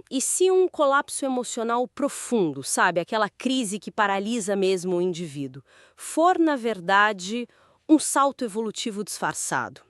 E se um colapso emocional profundo, sabe? Aquela crise que paralisa mesmo o indivíduo, for, na verdade, um salto evolutivo disfarçado?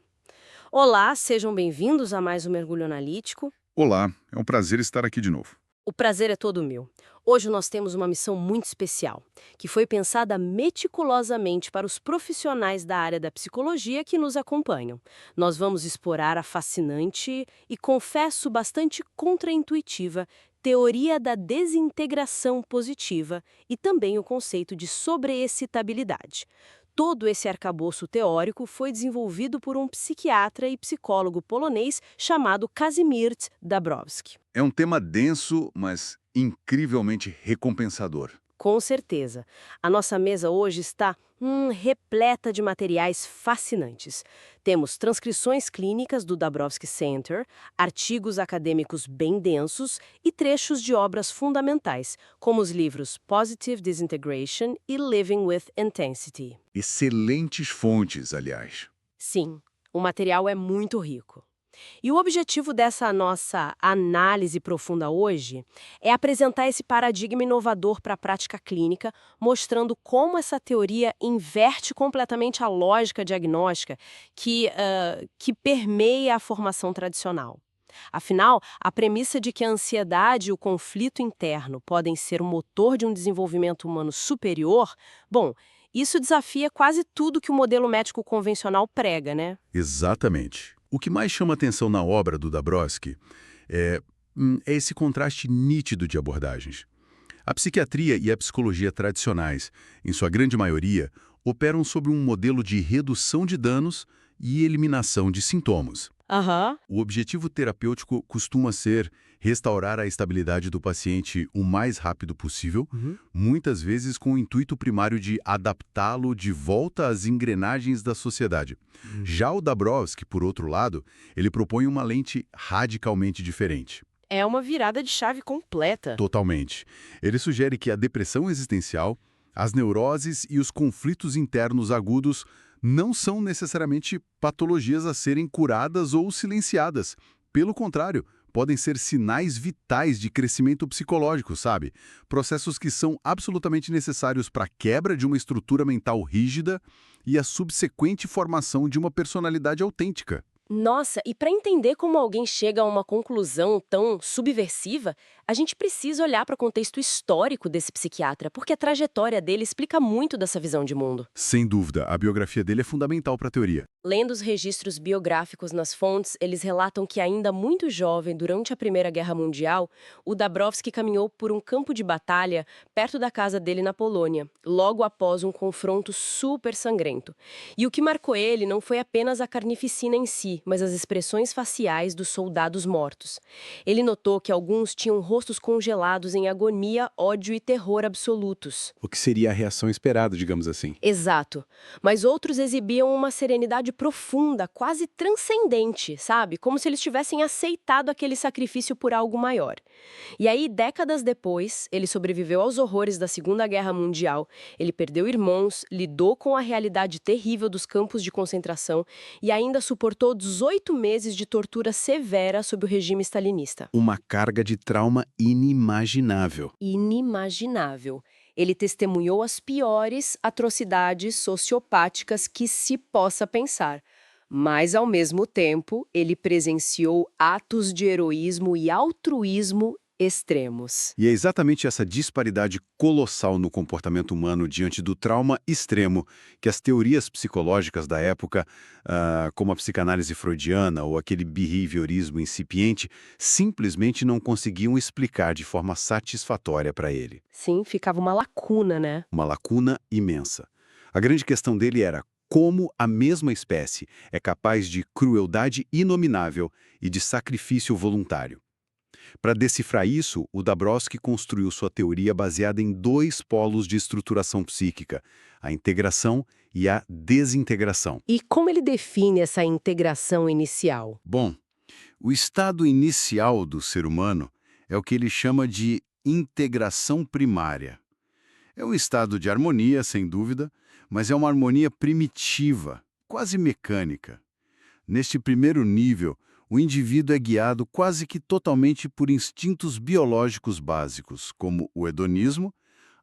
Olá, sejam bem-vindos a mais um Mergulho Analítico. Olá, é um prazer estar aqui de novo. O prazer é todo meu. Hoje nós temos uma missão muito especial, que foi pensada meticulosamente para os profissionais da área da psicologia que nos acompanham. Nós vamos explorar a fascinante e, confesso, bastante contraintuitiva teoria da desintegração positiva e também o conceito de sobreexcitabilidade. Todo esse arcabouço teórico foi desenvolvido por um psiquiatra e psicólogo polonês chamado Kazimierz Dabrowski. É um tema denso, mas incrivelmente recompensador. Com certeza. A nossa mesa hoje está repleta de materiais fascinantes. Temos transcrições clínicas do Dabrowski Center, artigos acadêmicos bem densos e trechos de obras fundamentais, como os livros Positive Disintegration e Living with Intensity. Excelentes fontes, aliás. Sim, o material é muito rico. E o objetivo dessa nossa análise profunda hoje é apresentar esse paradigma inovador para a prática clínica, mostrando como essa teoria inverte completamente a lógica diagnóstica que permeia a formação tradicional. Afinal, a premissa de que a ansiedade e o conflito interno podem ser o motor de um desenvolvimento humano superior, bom, isso desafia quase tudo que o modelo médico convencional prega, né? Exatamente. O que mais chama atenção na obra do Dabrowski é esse contraste nítido de abordagens. A psiquiatria e a psicologia tradicionais, em sua grande maioria, operam sobre um modelo de redução de danos e eliminação de sintomas. Aham. O objetivo terapêutico costuma ser restaurar a estabilidade do paciente o mais rápido possível, muitas vezes com o intuito primário de adaptá-lo de volta às engrenagens da sociedade. Já o Dabrowski, por outro lado, ele propõe uma lente radicalmente diferente. É uma virada de chave completa. Totalmente. Ele sugere que a depressão existencial, as neuroses e os conflitos internos agudos não são necessariamente patologias a serem curadas ou silenciadas. Pelo contrário, podem ser sinais vitais de crescimento psicológico, sabe? Processos que são absolutamente necessários para a quebra de uma estrutura mental rígida e a subsequente formação de uma personalidade autêntica. Nossa, e para entender como alguém chega a uma conclusão tão subversiva, a gente precisa olhar para o contexto histórico desse psiquiatra, porque a trajetória dele explica muito dessa visão de mundo. Sem dúvida, a biografia dele é fundamental para a teoria. Lendo os registros biográficos nas fontes, eles relatam que ainda muito jovem, durante a Primeira Guerra Mundial, o Dabrowski caminhou por um campo de batalha perto da casa dele na Polônia, logo após um confronto super sangrento. E o que marcou ele não foi apenas a carnificina em si, mas as expressões faciais dos soldados mortos. Ele notou que alguns tinham rostos congelados em agonia, ódio e terror absolutos. O que seria a reação esperada, digamos assim. Exato. Mas outros exibiam uma serenidade profunda, quase transcendente, sabe? Como se eles tivessem aceitado aquele sacrifício por algo maior. E aí, décadas depois, ele sobreviveu aos horrores da Segunda Guerra Mundial, ele perdeu irmãos, lidou com a realidade terrível dos campos de concentração e ainda suportou 18 meses de tortura severa sob o regime stalinista. Uma carga de trauma inimaginável. Inimaginável. Ele testemunhou as piores atrocidades sociopáticas que se possa pensar. Mas, ao mesmo tempo, ele presenciou atos de heroísmo e altruísmo extremos. E é exatamente essa disparidade colossal no comportamento humano diante do trauma extremo que as teorias psicológicas da época, como a psicanálise freudiana ou aquele behaviorismo incipiente, simplesmente não conseguiam explicar de forma satisfatória para ele. Sim, ficava uma lacuna, né? Uma lacuna imensa. A grande questão dele era como a mesma espécie é capaz de crueldade inominável e de sacrifício voluntário. Para decifrar isso, o Dabrowski construiu sua teoria baseada em dois polos de estruturação psíquica, a integração e a desintegração. E como ele define essa integração inicial? Bom, o estado inicial do ser humano é o que ele chama de integração primária. É um estado de harmonia, sem dúvida, mas é uma harmonia primitiva, quase mecânica. Neste primeiro nível, O indivíduo é guiado quase que totalmente por instintos biológicos básicos, como o hedonismo,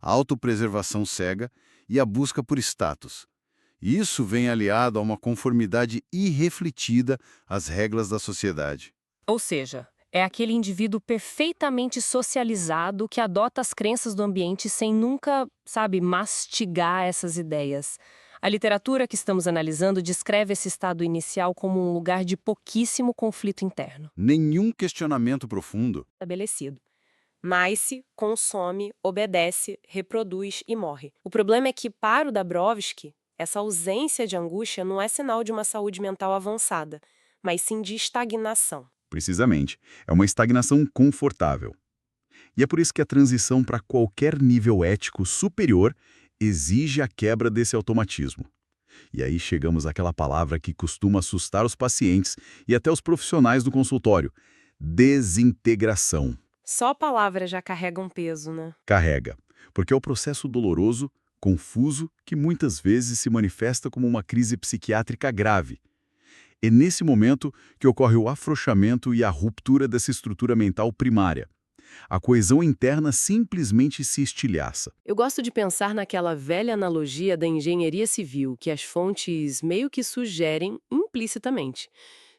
a autopreservação cega e a busca por status. Isso vem aliado a uma conformidade irrefletida às regras da sociedade. Ou seja, é aquele indivíduo perfeitamente socializado que adota as crenças do ambiente sem nunca, mastigar essas ideias. A literatura que estamos analisando descreve esse estado inicial como um lugar de pouquíssimo conflito interno. Nenhum questionamento profundo. Estabelecido. Nasce, consome, obedece, reproduz e morre. O problema é que, para o Dabrowski, essa ausência de angústia não é sinal de uma saúde mental avançada, mas sim de estagnação. Precisamente, é uma estagnação confortável. E é por isso que a transição para qualquer nível ético superior exige a quebra desse automatismo. E aí chegamos àquela palavra que costuma assustar os pacientes e até os profissionais do consultório: desintegração. Só a palavra já carrega um peso, né? Carrega, porque é o processo doloroso, confuso, que muitas vezes se manifesta como uma crise psiquiátrica grave. É nesse momento que ocorre o afrouxamento e a ruptura dessa estrutura mental primária. A coesão interna simplesmente se estilhaça. Eu gosto de pensar naquela velha analogia da engenharia civil que as fontes meio que sugerem implicitamente.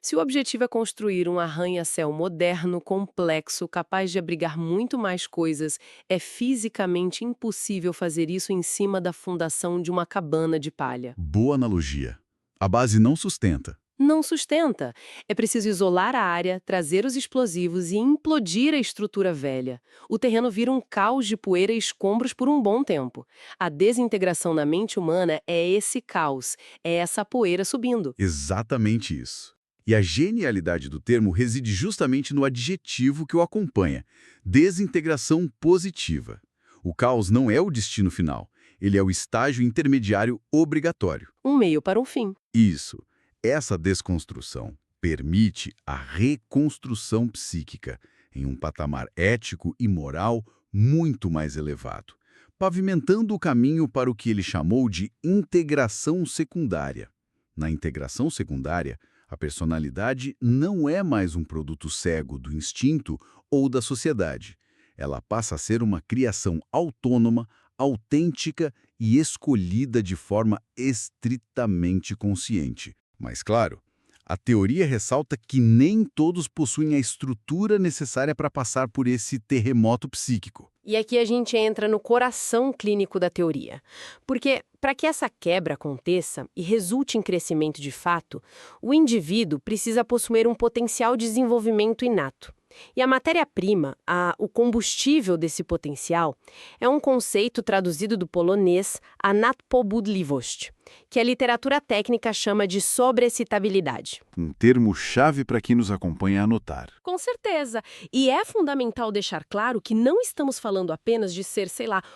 Se o objetivo é construir um arranha-céu moderno, complexo, capaz de abrigar muito mais coisas, é fisicamente impossível fazer isso em cima da fundação de uma cabana de palha. Boa analogia. A base não sustenta. Não sustenta. É preciso isolar a área, trazer os explosivos e implodir a estrutura velha. O terreno vira um caos de poeira e escombros por um bom tempo. A desintegração na mente humana é esse caos, é essa poeira subindo. Exatamente isso. E a genialidade do termo reside justamente no adjetivo que o acompanha: desintegração positiva. O caos não é o destino final, ele é o estágio intermediário obrigatório. Um meio para um fim. Isso. Essa desconstrução permite a reconstrução psíquica em um patamar ético e moral muito mais elevado, pavimentando o caminho para o que ele chamou de integração secundária. Na integração secundária, a personalidade não é mais um produto cego do instinto ou da sociedade. Ela passa a ser uma criação autônoma, autêntica e escolhida de forma estritamente consciente. Mas, claro, a teoria ressalta que nem todos possuem a estrutura necessária para passar por esse terremoto psíquico. E aqui a gente entra no coração clínico da teoria. Porque, para que essa quebra aconteça e resulte em crescimento de fato, o indivíduo precisa possuir um potencial de desenvolvimento inato. E a matéria-prima, o combustível desse potencial, é um conceito traduzido do polonês nadpobudliwość, que a literatura técnica chama de sobreexcitabilidade. Um termo-chave para quem nos acompanha a anotar. Com certeza. E é fundamental deixar claro que não estamos falando apenas de ser,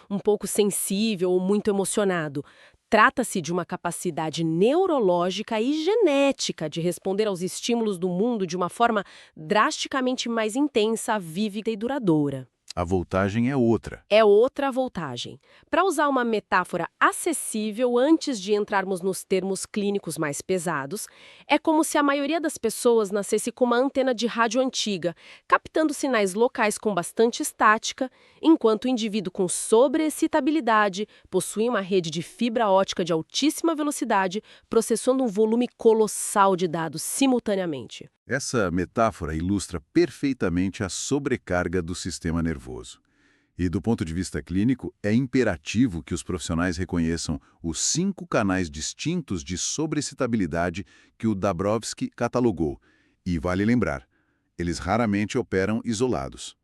um pouco sensível ou muito emocionado. Trata-se de uma capacidade neurológica e genética de responder aos estímulos do mundo de uma forma drasticamente mais intensa, vívida e duradoura. A voltagem é outra. É outra voltagem. Para usar uma metáfora acessível antes de entrarmos nos termos clínicos mais pesados, é como se a maioria das pessoas nascesse com uma antena de rádio antiga, captando sinais locais com bastante estática, enquanto o indivíduo com sobreexcitabilidade possui uma rede de fibra ótica de altíssima velocidade, processando um volume colossal de dados simultaneamente. Essa metáfora ilustra perfeitamente a sobrecarga do sistema nervoso. E, do ponto de vista clínico, é imperativo que os profissionais reconheçam os 5 canais distintos de sobreexcitabilidade que o Dabrowski catalogou. E vale lembrar, eles raramente operam isolados.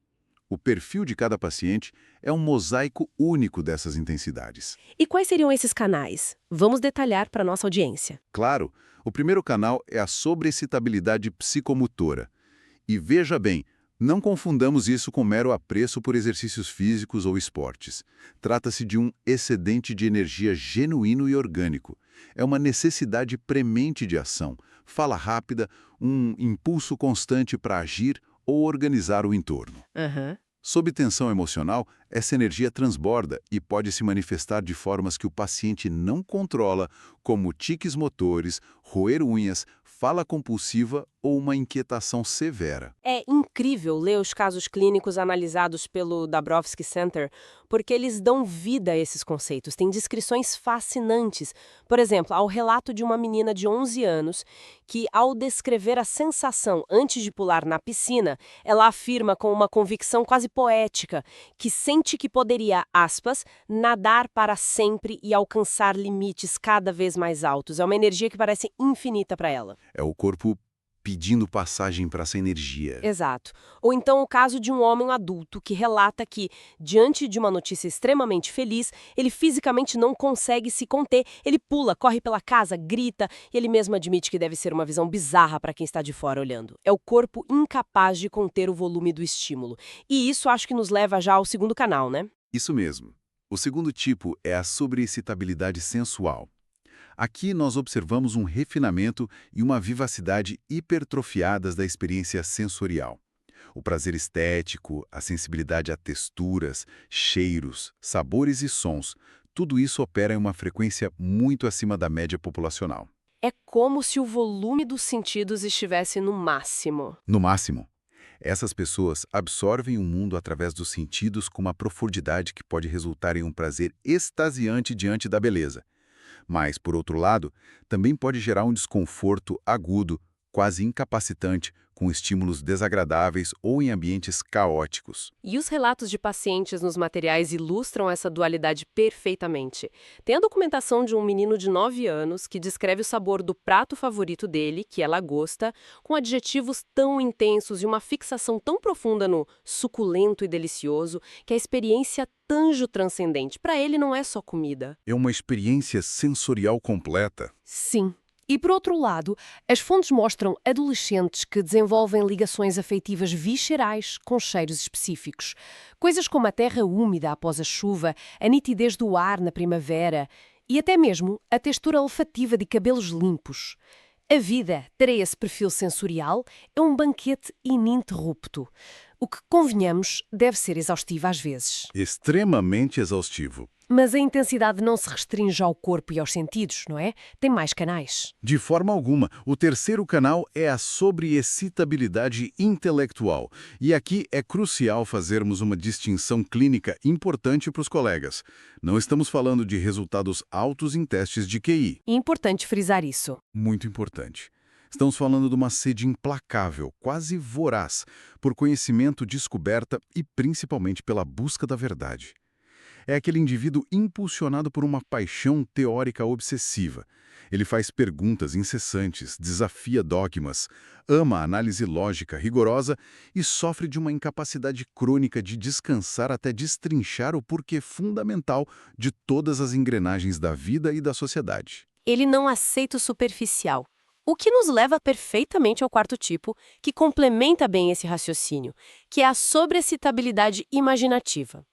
O perfil de cada paciente é um mosaico único dessas intensidades. E quais seriam esses canais? Vamos detalhar para a nossa audiência. Claro, o primeiro canal é a sobreexcitabilidade psicomotora. E veja bem, não confundamos isso com mero apreço por exercícios físicos ou esportes. Trata-se de um excedente de energia genuíno e orgânico. É uma necessidade premente de ação, fala rápida, um impulso constante para agir ou organizar o entorno. Sob tensão emocional, essa energia transborda e pode se manifestar de formas que o paciente não controla, como tiques motores, roer unhas, fala compulsiva ou uma inquietação severa. É incrível ler os casos clínicos analisados pelo Dabrowski Center, porque eles dão vida a esses conceitos, têm descrições fascinantes. Por exemplo, há o relato de uma menina de 11 anos que, ao descrever a sensação antes de pular na piscina, ela afirma com uma convicção quase poética que sente que poderia, aspas, nadar para sempre e alcançar limites cada vez mais altos. É uma energia que parece infinita para ela. É o corpo pedindo passagem para essa energia. Exato. Ou então o caso de um homem adulto que relata que, diante de uma notícia extremamente feliz, ele fisicamente não consegue se conter, ele pula, corre pela casa, grita, e ele mesmo admite que deve ser uma visão bizarra para quem está de fora olhando. É o corpo incapaz de conter o volume do estímulo. E isso acho que nos leva já ao segundo canal, né? Isso mesmo. O segundo tipo é a sobreexcitabilidade sensual. Aqui nós observamos um refinamento e uma vivacidade hipertrofiadas da experiência sensorial. O prazer estético, a sensibilidade a texturas, cheiros, sabores e sons, tudo isso opera em uma frequência muito acima da média populacional. É como se o volume dos sentidos estivesse no máximo. No máximo, essas pessoas absorvem o mundo através dos sentidos com uma profundidade que pode resultar em um prazer extasiante diante da beleza. Mas, por outro lado, também pode gerar um desconforto agudo, quase incapacitante, com estímulos desagradáveis ou em ambientes caóticos. E os relatos de pacientes nos materiais ilustram essa dualidade perfeitamente. Tem a documentação de um menino de 9 anos que descreve o sabor do prato favorito dele, que é lagosta, com adjetivos tão intensos e uma fixação tão profunda no suculento e delicioso que a experiência tanjo-transcendente. Para ele não é só comida. É uma experiência sensorial completa. Sim. E, por outro lado, as fontes mostram adolescentes que desenvolvem ligações afetivas viscerais com cheiros específicos. Coisas como a terra úmida após a chuva, a nitidez do ar na primavera e até mesmo a textura olfativa de cabelos limpos. A vida ter esse perfil sensorial é um banquete ininterrupto. O que, convenhamos, deve ser exaustivo às vezes. Extremamente exaustivo. Mas a intensidade não se restringe ao corpo e aos sentidos, não é? Tem mais canais. De forma alguma, o terceiro canal é a sobreexcitabilidade intelectual. E aqui é crucial fazermos uma distinção clínica importante para os colegas. Não estamos falando de resultados altos em testes de QI. Importante frisar isso. Muito importante. Estamos falando de uma sede implacável, quase voraz, por conhecimento, descoberta e principalmente pela busca da verdade. É aquele indivíduo impulsionado por uma paixão teórica obsessiva. Ele faz perguntas incessantes, desafia dogmas, ama a análise lógica rigorosa e sofre de uma incapacidade crônica de descansar até destrinchar o porquê fundamental de todas as engrenagens da vida e da sociedade. Ele não aceita o superficial. O que nos leva perfeitamente ao quarto tipo, que complementa bem esse raciocínio, que é a sobreexcitabilidade imaginativa.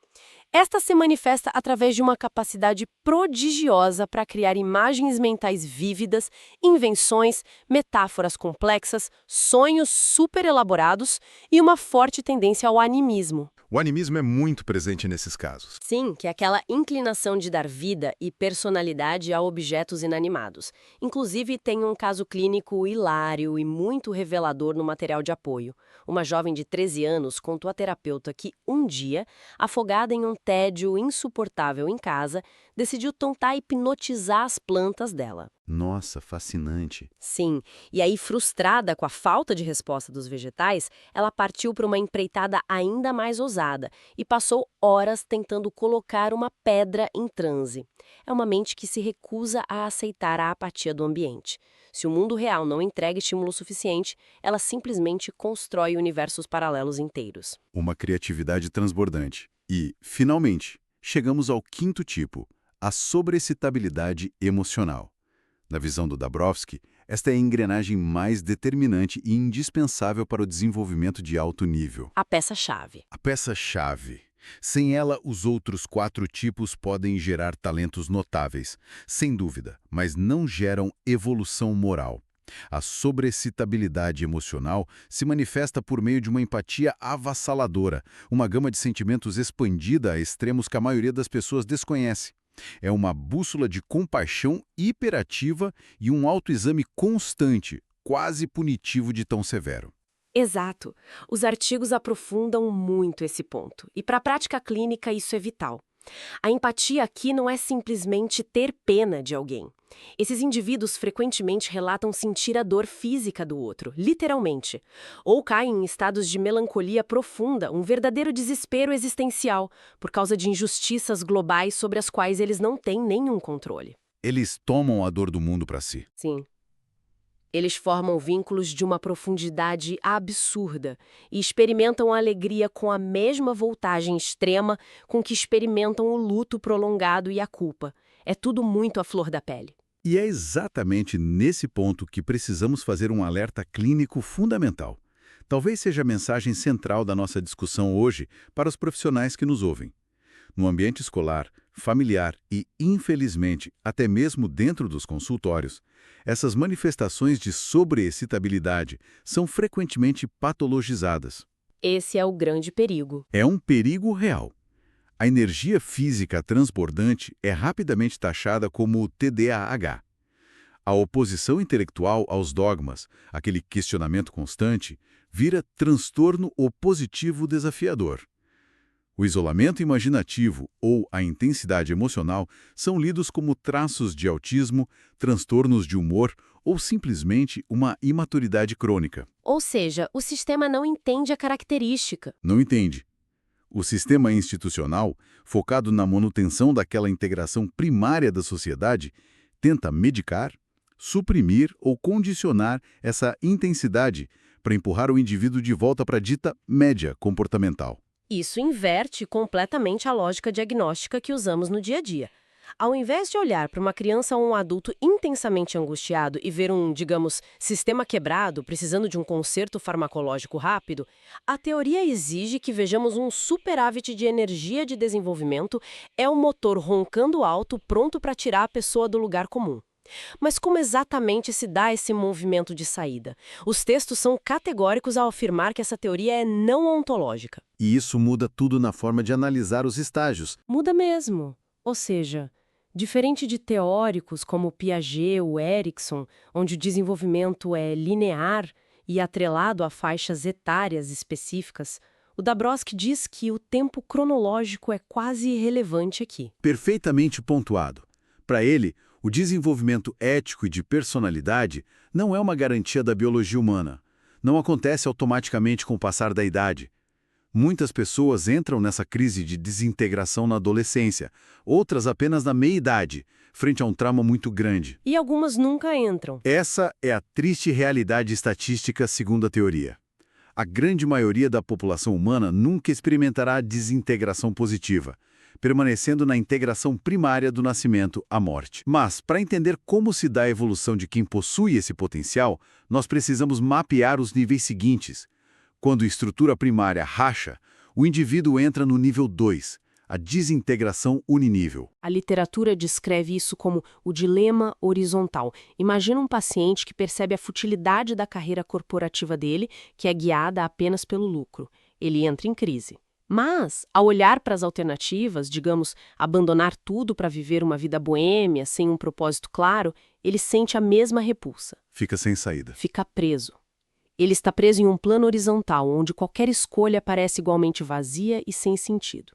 Esta se manifesta através de uma capacidade prodigiosa para criar imagens mentais vívidas, invenções, metáforas complexas, sonhos super elaborados e uma forte tendência ao animismo. O animismo é muito presente nesses casos. Sim, que é aquela inclinação de dar vida e personalidade a objetos inanimados. Inclusive, tem um caso clínico hilário e muito revelador no material de apoio. Uma jovem de 13 anos contou à terapeuta que, um dia, afogada em um tédio insuportável em casa, decidiu tentar hipnotizar as plantas dela. Nossa, fascinante. Sim, e aí, frustrada com a falta de resposta dos vegetais, ela partiu para uma empreitada ainda mais ousada e passou horas tentando colocar uma pedra em transe. É uma mente que se recusa a aceitar a apatia do ambiente. Se o mundo real não entrega estímulo suficiente, ela simplesmente constrói universos paralelos inteiros. Uma criatividade transbordante. E, finalmente, chegamos ao quinto tipo, a sobreexcitabilidade emocional. Na visão do Dabrowski, esta é a engrenagem mais determinante e indispensável para o desenvolvimento de alto nível. A peça-chave. A peça-chave. Sem ela, os outros 4 tipos podem gerar talentos notáveis, sem dúvida, mas não geram evolução moral. A sobreexcitabilidade emocional se manifesta por meio de uma empatia avassaladora, uma gama de sentimentos expandida a extremos que a maioria das pessoas desconhece. É uma bússola de compaixão hiperativa e um autoexame constante, quase punitivo de tão severo. Exato. Os artigos aprofundam muito esse ponto. E para a prática clínica, isso é vital. A empatia aqui não é simplesmente ter pena de alguém. Esses indivíduos frequentemente relatam sentir a dor física do outro, literalmente, ou caem em estados de melancolia profunda, um verdadeiro desespero existencial, por causa de injustiças globais sobre as quais eles não têm nenhum controle. Eles tomam a dor do mundo para si. Sim. Eles formam vínculos de uma profundidade absurda e experimentam a alegria com a mesma voltagem extrema com que experimentam o luto prolongado e a culpa. É tudo muito à flor da pele. E é exatamente nesse ponto que precisamos fazer um alerta clínico fundamental. Talvez seja a mensagem central da nossa discussão hoje para os profissionais que nos ouvem. No ambiente escolar, familiar e, infelizmente, até mesmo dentro dos consultórios, essas manifestações de sobreexcitabilidade são frequentemente patologizadas. Esse é o grande perigo. É um perigo real. A energia física transbordante é rapidamente taxada como TDAH. A oposição intelectual aos dogmas, aquele questionamento constante, vira transtorno opositivo desafiador. O isolamento imaginativo ou a intensidade emocional são lidos como traços de autismo, transtornos de humor ou simplesmente uma imaturidade crônica. Ou seja, o sistema não entende a característica. Não entende? O sistema institucional, focado na manutenção daquela integração primária da sociedade, tenta medicar, suprimir ou condicionar essa intensidade para empurrar o indivíduo de volta para a dita média comportamental. Isso inverte completamente a lógica diagnóstica que usamos no dia a dia. Ao invés de olhar para uma criança ou um adulto intensamente angustiado e ver um, digamos, sistema quebrado, precisando de um conserto farmacológico rápido, a teoria exige que vejamos um superávit de energia de desenvolvimento, é um motor roncando alto pronto para tirar a pessoa do lugar comum. Mas como exatamente se dá esse movimento de saída? Os textos são categóricos ao afirmar que essa teoria é não ontológica. E isso muda tudo na forma de analisar os estágios. Muda mesmo. Ou seja, diferente de teóricos como Piaget ou Erikson, onde o desenvolvimento é linear e atrelado a faixas etárias específicas, o Dabrowski diz que o tempo cronológico é quase irrelevante aqui. Perfeitamente pontuado. Para ele, o desenvolvimento ético e de personalidade não é uma garantia da biologia humana. Não acontece automaticamente com o passar da idade. Muitas pessoas entram nessa crise de desintegração na adolescência, outras apenas na meia-idade, frente a um trauma muito grande. E algumas nunca entram. Essa é a triste realidade estatística segundo a teoria. A grande maioria da população humana nunca experimentará desintegração positiva, permanecendo na integração primária do nascimento à morte. Mas, para entender como se dá a evolução de quem possui esse potencial, nós precisamos mapear os níveis seguintes. Quando a estrutura primária racha, o indivíduo entra no nível 2, a desintegração uninível. A literatura descreve isso como o dilema horizontal. Imagina um paciente que percebe a futilidade da carreira corporativa dele, que é guiada apenas pelo lucro. Ele entra em crise. Mas, ao olhar para as alternativas, digamos, abandonar tudo para viver uma vida boêmia, sem um propósito claro, ele sente a mesma repulsa. Fica sem saída. Fica preso. Ele está preso em um plano horizontal, onde qualquer escolha parece igualmente vazia e sem sentido.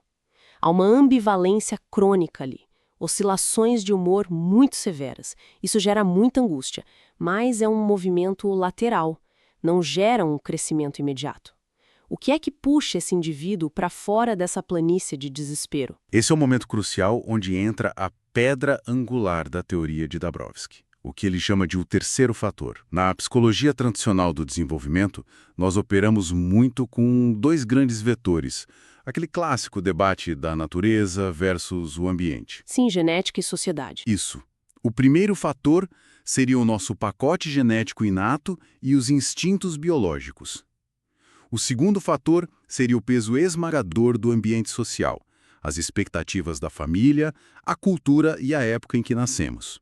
Há uma ambivalência crônica ali, oscilações de humor muito severas. Isso gera muita angústia, mas é um movimento lateral, não gera um crescimento imediato. O que é que puxa esse indivíduo para fora dessa planície de desespero? Esse é o momento crucial onde entra a pedra angular da teoria de Dabrowski, o que ele chama de o terceiro fator. Na psicologia tradicional do desenvolvimento, nós operamos muito com dois grandes vetores, aquele clássico debate da natureza versus o ambiente. Sim, genética e sociedade. Isso. O primeiro fator seria o nosso pacote genético inato e os instintos biológicos. O segundo fator seria o peso esmagador do ambiente social, as expectativas da família, a cultura e a época em que nascemos.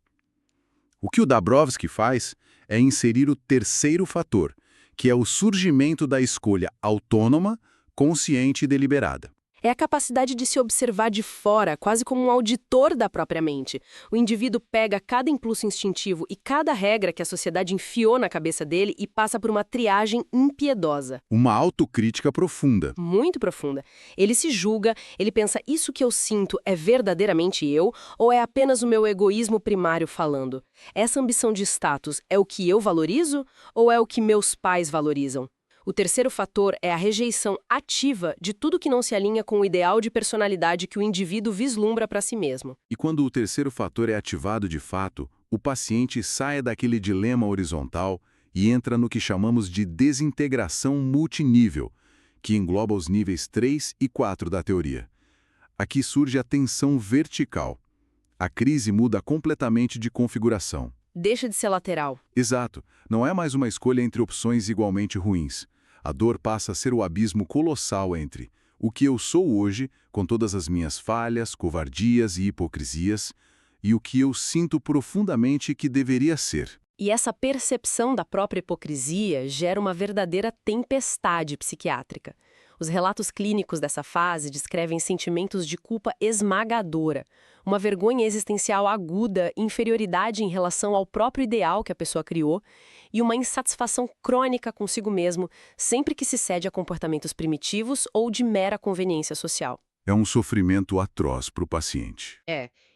O que o Dabrowski faz é inserir o terceiro fator, que é o surgimento da escolha autônoma, consciente e deliberada. É a capacidade de se observar de fora, quase como um auditor da própria mente. O indivíduo pega cada impulso instintivo e cada regra que a sociedade enfiou na cabeça dele e passa por uma triagem impiedosa. Uma autocrítica profunda. Muito profunda. Ele se julga, ele pensa, isso que eu sinto é verdadeiramente eu ou é apenas o meu egoísmo primário falando? Essa ambição de status é o que eu valorizo ou é o que meus pais valorizam? O terceiro fator é a rejeição ativa de tudo que não se alinha com o ideal de personalidade que o indivíduo vislumbra para si mesmo. E quando o terceiro fator é ativado de fato, o paciente sai daquele dilema horizontal e entra no que chamamos de desintegração multinível, que engloba os níveis 3 e 4 da teoria. Aqui surge a tensão vertical. A crise muda completamente de configuração. Deixa de ser lateral. Exato. Não é mais uma escolha entre opções igualmente ruins. A dor passa a ser o abismo colossal entre o que eu sou hoje, com todas as minhas falhas, covardias e hipocrisias, e o que eu sinto profundamente que deveria ser. E essa percepção da própria hipocrisia gera uma verdadeira tempestade psiquiátrica. Os relatos clínicos dessa fase descrevem sentimentos de culpa esmagadora, uma vergonha existencial aguda, inferioridade em relação ao próprio ideal que a pessoa criou e uma insatisfação crônica consigo mesmo, sempre que se cede a comportamentos primitivos ou de mera conveniência social. É um sofrimento atroz para o paciente.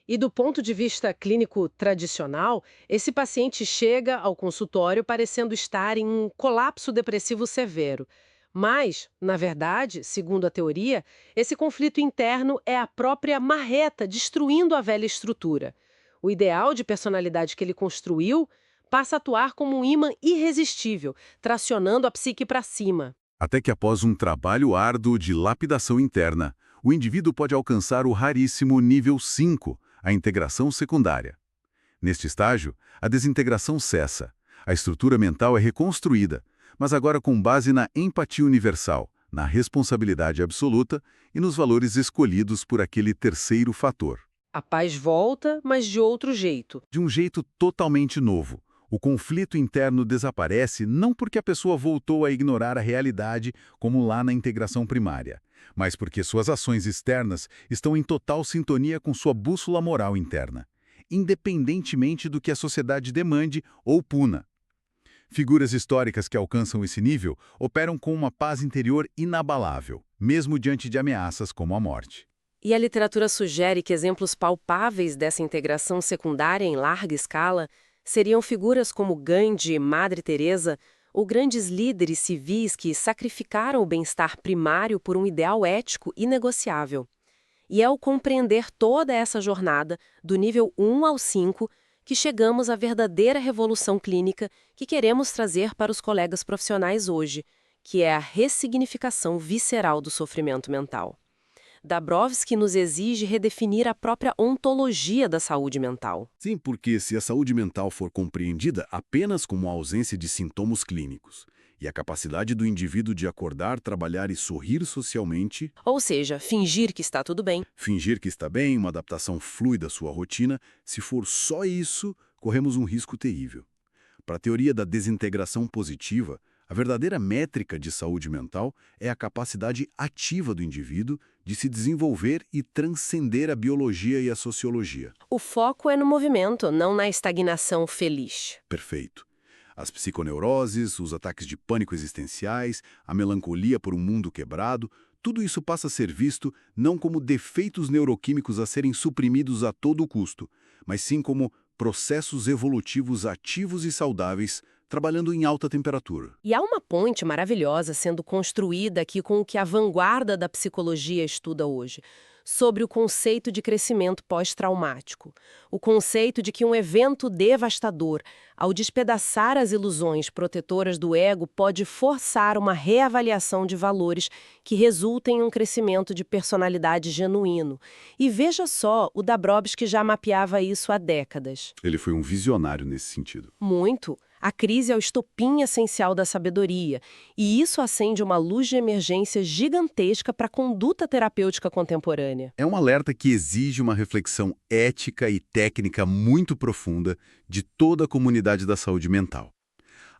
E do ponto de vista clínico tradicional, esse paciente chega ao consultório parecendo estar em um colapso depressivo severo. Mas, na verdade, segundo a teoria, esse conflito interno é a própria marreta destruindo a velha estrutura. O ideal de personalidade que ele construiu passa a atuar como um ímã irresistível, tracionando a psique para cima. Até que após um trabalho árduo de lapidação interna, o indivíduo pode alcançar o raríssimo nível 5, a integração secundária. Neste estágio, a desintegração cessa, a estrutura mental é reconstruída, mas agora com base na empatia universal, na responsabilidade absoluta e nos valores escolhidos por aquele terceiro fator. A paz volta, mas de outro jeito. De um jeito totalmente novo. O conflito interno desaparece não porque a pessoa voltou a ignorar a realidade como lá na integração primária, mas porque suas ações externas estão em total sintonia com sua bússola moral interna, independentemente do que a sociedade demande ou puna. Figuras históricas que alcançam esse nível operam com uma paz interior inabalável, mesmo diante de ameaças como a morte. E a literatura sugere que exemplos palpáveis dessa integração secundária em larga escala seriam figuras como Gandhi, Madre Teresa, ou grandes líderes civis que sacrificaram o bem-estar primário por um ideal ético inegociável. E é ao compreender toda essa jornada, do nível 1 ao 5, que chegamos à verdadeira revolução clínica que queremos trazer para os colegas profissionais hoje, que é a ressignificação visceral do sofrimento mental. Dabrowski nos exige redefinir a própria ontologia da saúde mental. Sim, porque se a saúde mental for compreendida apenas como a ausência de sintomas clínicos e a capacidade do indivíduo de acordar, trabalhar e sorrir socialmente, Ou seja, fingir que está tudo bem. fingir que está bem, uma adaptação fluida à sua rotina, se for só isso, corremos um risco terrível. Para a teoria da desintegração positiva, a verdadeira métrica de saúde mental é a capacidade ativa do indivíduo de se desenvolver e transcender a biologia e a sociologia. O foco é no movimento, não na estagnação feliz. Perfeito. As psiconeuroses, os ataques de pânico existenciais, a melancolia por um mundo quebrado, tudo isso passa a ser visto não como defeitos neuroquímicos a serem suprimidos a todo custo, mas sim como processos evolutivos ativos e saudáveis trabalhando em alta temperatura. E há uma ponte maravilhosa sendo construída aqui com o que a vanguarda da psicologia estuda hoje, sobre o conceito de crescimento pós-traumático. O conceito de que um evento devastador, ao despedaçar as ilusões protetoras do ego, pode forçar uma reavaliação de valores que resultem em um crescimento de personalidade genuíno. E veja só, o Dabrowski já mapeava isso há décadas. Ele foi um visionário nesse sentido. Muito. A crise é o estopim essencial da sabedoria, e isso acende uma luz de emergência gigantesca para a conduta terapêutica contemporânea. É um alerta que exige uma reflexão ética e técnica muito profunda de toda a comunidade da saúde mental.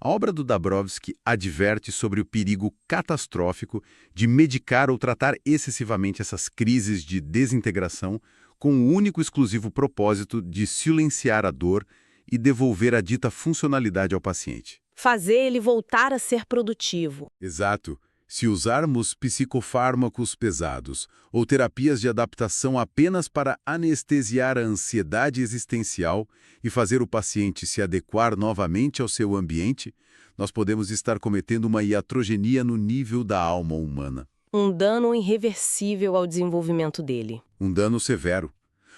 A obra do Dabrowski adverte sobre o perigo catastrófico de medicar ou tratar excessivamente essas crises de desintegração com o único e exclusivo propósito de silenciar a dor e devolver a dita funcionalidade ao paciente. Fazer ele voltar a ser produtivo. Exato. Se usarmos psicofármacos pesados ou terapias de adaptação apenas para anestesiar a ansiedade existencial e fazer o paciente se adequar novamente ao seu ambiente, nós podemos estar cometendo uma iatrogenia no nível da alma humana. Um dano irreversível ao desenvolvimento dele. Um dano severo.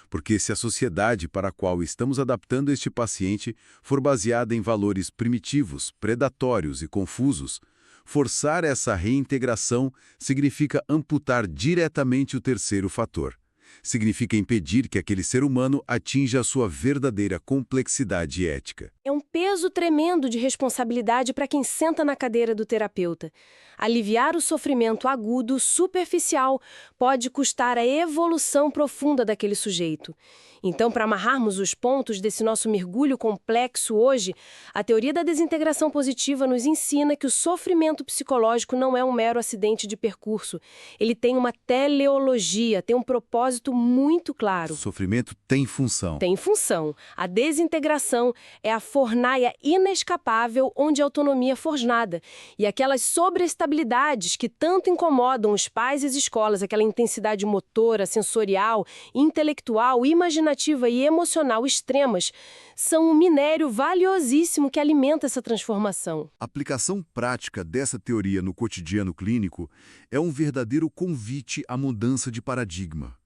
Porque se a sociedade para a qual estamos adaptando este paciente for baseada em valores primitivos, predatórios e confusos, forçar essa reintegração significa amputar diretamente o terceiro fator. Significa impedir que aquele ser humano atinja a sua verdadeira complexidade ética. É um peso tremendo de responsabilidade para quem senta na cadeira do terapeuta. Aliviar o sofrimento agudo, superficial, pode custar a evolução profunda daquele sujeito. Então, para amarrarmos os pontos desse nosso mergulho complexo hoje, a teoria da desintegração positiva nos ensina que o sofrimento psicológico não é um mero acidente de percurso. Ele tem uma teleologia, tem um propósito muito claro. O sofrimento tem função. Tem função. A desintegração é a fornaia inescapável onde a autonomia é forjada. E aquelas sobreestabilidades que tanto incomodam os pais e as escolas, aquela intensidade motora, sensorial, intelectual, imaginativa e emocional extremas, são um minério valiosíssimo que alimenta essa transformação. A aplicação prática dessa teoria no cotidiano clínico é um verdadeiro convite à mudança de paradigma.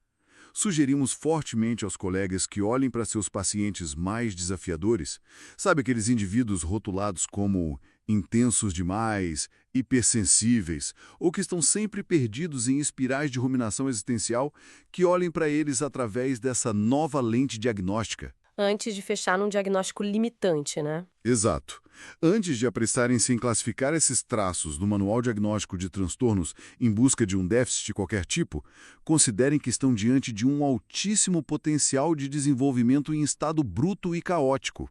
Sugerimos fortemente aos colegas que olhem para seus pacientes mais desafiadores, sabe, aqueles indivíduos rotulados como intensos demais, hipersensíveis, ou que estão sempre perdidos em espirais de ruminação existencial, que olhem para eles através dessa nova lente diagnóstica. Antes de fechar num diagnóstico limitante, né? Exato. Antes de apressarem-se em classificar esses traços no Manual Diagnóstico de Transtornos em busca de um déficit de qualquer tipo, considerem que estão diante de um altíssimo potencial de desenvolvimento em estado bruto e caótico.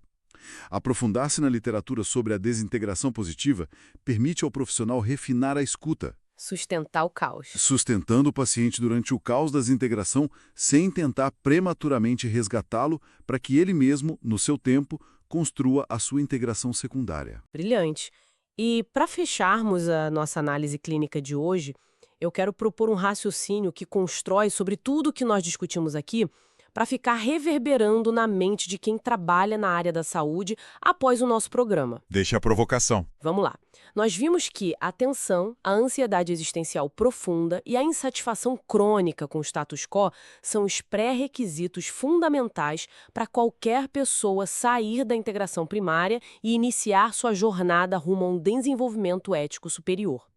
Aprofundar-se na literatura sobre a desintegração positiva permite ao profissional refinar a escuta, Sustentar o caos. sustentando o paciente durante o caos da desintegração sem tentar prematuramente resgatá-lo para que ele mesmo, no seu tempo, construa a sua integração secundária. Brilhante. E para fecharmos a nossa análise clínica de hoje, eu quero propor um raciocínio que constrói sobre tudo o que nós discutimos aqui para ficar reverberando na mente de quem trabalha na área da saúde após o nosso programa. Deixe a provocação. Vamos lá. Nós vimos que a tensão, a ansiedade existencial profunda e a insatisfação crônica com o status quo são os pré-requisitos fundamentais para qualquer pessoa sair da integração primária e iniciar sua jornada rumo a um desenvolvimento ético superior.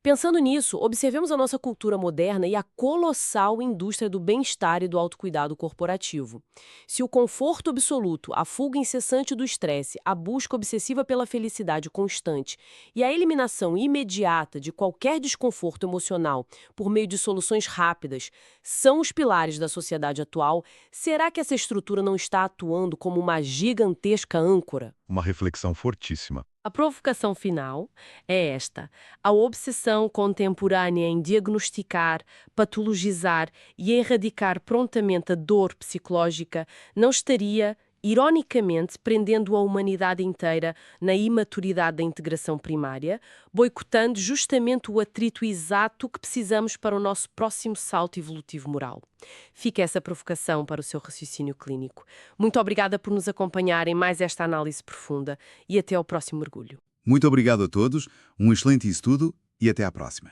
Pensando nisso, observemos a nossa cultura moderna e a colossal indústria do bem-estar e do autocuidado corporativo. Se o conforto absoluto, a fuga incessante do estresse, a busca obsessiva pela felicidade constante e a eliminação imediata de qualquer desconforto emocional por meio de soluções rápidas são os pilares da sociedade atual, será que essa estrutura não está atuando como uma gigantesca âncora? Uma reflexão fortíssima. A provocação final é esta: a obsessão contemporânea em diagnosticar, patologizar e erradicar prontamente a dor psicológica não estaria, ironicamente, prendendo a humanidade inteira na imaturidade da integração primária, boicotando justamente o atrito exato que precisamos para o nosso próximo salto evolutivo moral. Fica essa provocação para o seu raciocínio clínico. Muito obrigada por nos acompanhar em mais esta análise profunda e até ao próximo mergulho. Muito obrigado a todos, um excelente estudo e até à próxima.